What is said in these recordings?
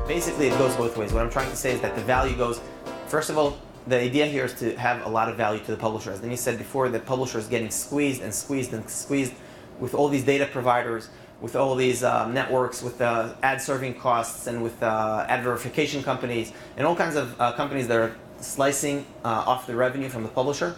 Basically, it goes both ways. What I'm trying to say is that the value goes, first of all, the idea here is to have a lot of value to the publisher. As Denise said before, the publisher is getting squeezed and squeezed and squeezed with all these data providers, with all these networks, with ad serving costs, and with ad verification companies, and all kinds of companies that are slicing off the revenue from the publisher.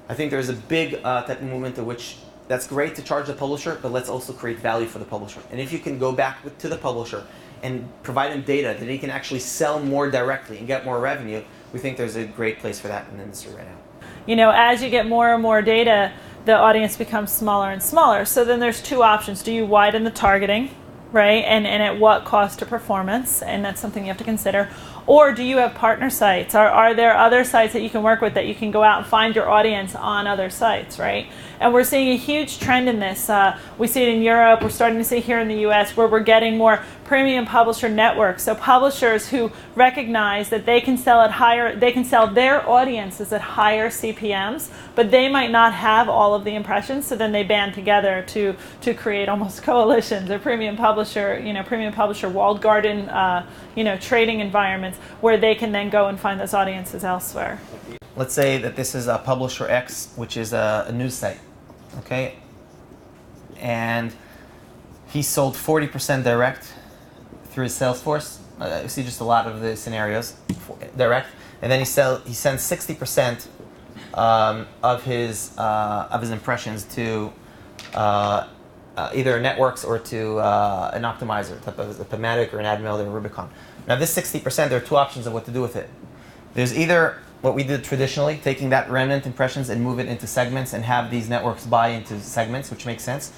I think there's a big type of movement to which that's great to charge the publisher, but let's also create value for the publisher. And if you can go back to the publisher and provide them data that he can actually sell more directly and get more revenue, we think there's a great place for that in the industry right now. You know, as you get more and more data, the audience becomes smaller and smaller. So then there's two options. Do you widen the targeting, right? And at what cost to performance? And that's something you have to consider. Or do you have partner sites? Are there other sites that you can work with that you can go out and find your audience on other sites, right? And we're seeing a huge trend in this. We see it in Europe. We're starting to see here in the US where we're getting more premium publisher networks. So publishers who recognize that they can sell at higher, they can sell their audiences at higher CPMs, but they might not have all of the impressions. So then they band together to create almost coalitions or premium publisher walled garden, trading environments where they can then go and find those audiences elsewhere. Let's say that this is a publisher X, which is a news site, okay? And he sold 40% direct through his sales force. You see just a lot of the scenarios, direct. And then he sends 60% of his impressions to either networks or to an optimizer, type of a semantic or an AdMeld or Rubicon. Now this 60%, there are two options of what to do with it. There's either what we did traditionally, taking that remnant impressions and move it into segments and have these networks buy into segments, which makes sense.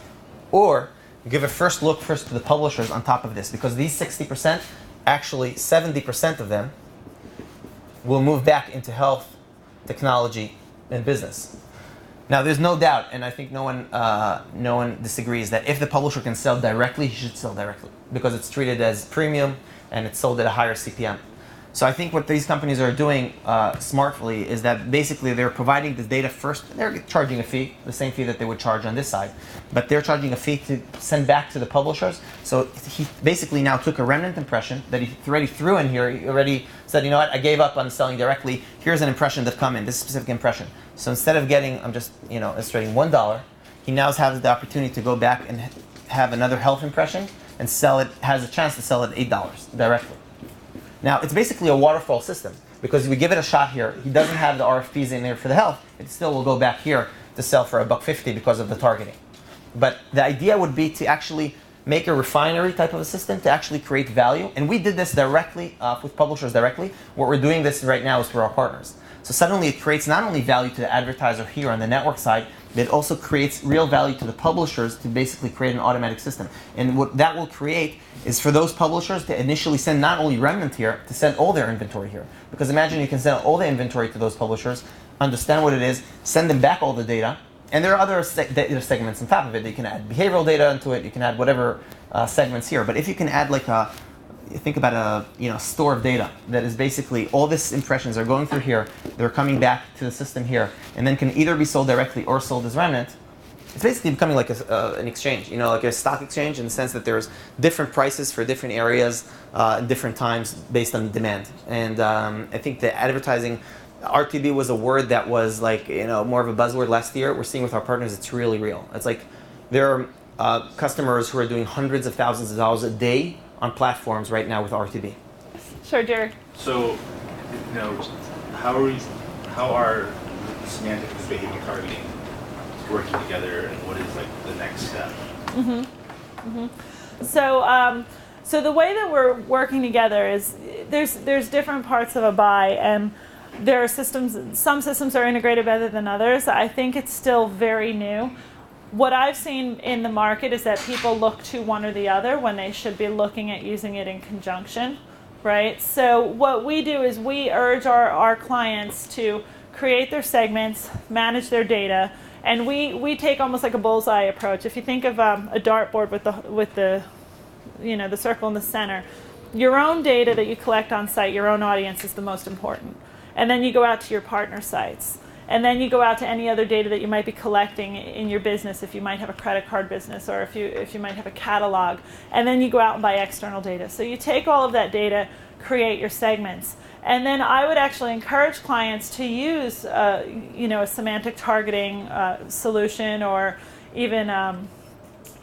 Or give a first look to the publishers on top of this, because these 60%, actually 70% of them will move back into health, technology, and business. Now there's no doubt, and I think no one disagrees, that if the publisher can sell directly, he should sell directly, because it's treated as premium and it's sold at a higher CPM. So I think what these companies are doing smartly is that basically they're providing this data first. They're charging a fee, the same fee that they would charge on this side, but they're charging a fee to send back to the publishers. So he basically now took a remnant impression that he already threw in here. He already said, you know what, I gave up on selling directly. Here's an impression that come in, this specific impression. So instead of getting, I'm just illustrating $1, he now has the opportunity to go back and have another health impression and sell it, has a chance to sell it at $8 directly. Now, it's basically a waterfall system, because we give it a shot here. He doesn't have the RFPs in there for the health. It still will go back here to sell for $1.50 because of the targeting. But the idea would be to actually make a refinery type of a system to actually create value. And we did this directly with publishers directly. What we're doing this right now is for our partners. So suddenly it creates not only value to the advertiser here on the network side, but it also creates real value to the publishers to basically create an automatic system. And what that will create is for those publishers to initially send not only remnant here, to send all their inventory here. Because imagine you can send all the inventory to those publishers, understand what it is, send them back all the data, and there are other data segments on top of it. You can add behavioral data into it, you can add whatever segments here. But if you can add like think about a store of data that is basically all these impressions are going through here, they're coming back to the system here, and then can either be sold directly or sold as remnant. It's basically becoming like an exchange, like a stock exchange, in the sense that there's different prices for different areas at different times based on demand. And I think the advertising, RTB was a word that was like more of a buzzword last year. We're seeing with our partners it's really real. It's like there are customers who are doing hundreds of thousands of dollars a day on platforms right now with RTB. Sure, Jared. So, how are semantic and behavior targeting working together, and what is like the next step? So the way that we're working together is there's different parts of a buy, and there are systems. Some systems are integrated better than others. I think it's still very new. What I've seen in the market is that people look to one or the other when they should be looking at using it in conjunction, right? So what we do is we urge our clients to create their segments, manage their data, and we take almost like a bullseye approach. If you think of a dartboard with the circle in the center, your own data that you collect on site, your own audience is the most important. And then you go out to your partner sites. And then you go out to any other data that you might be collecting in your business, if you might have a credit card business, or if you might have a catalog. And then you go out and buy external data. So you take all of that data, create your segments. And then I would actually encourage clients to use a semantic targeting solution, or even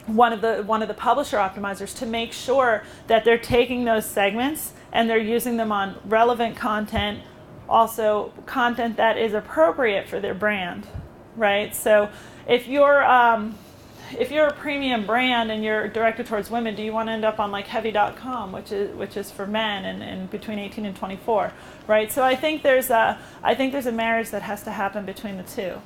one of the publisher optimizers, to make sure that they're taking those segments and they're using them on relevant content, also content that is appropriate for their brand, right? So if you're a premium brand and you're directed towards women, do you want to end up on like heavy.com, which is for men and between 18 and 24, right? So I think there's a marriage that has to happen between the two.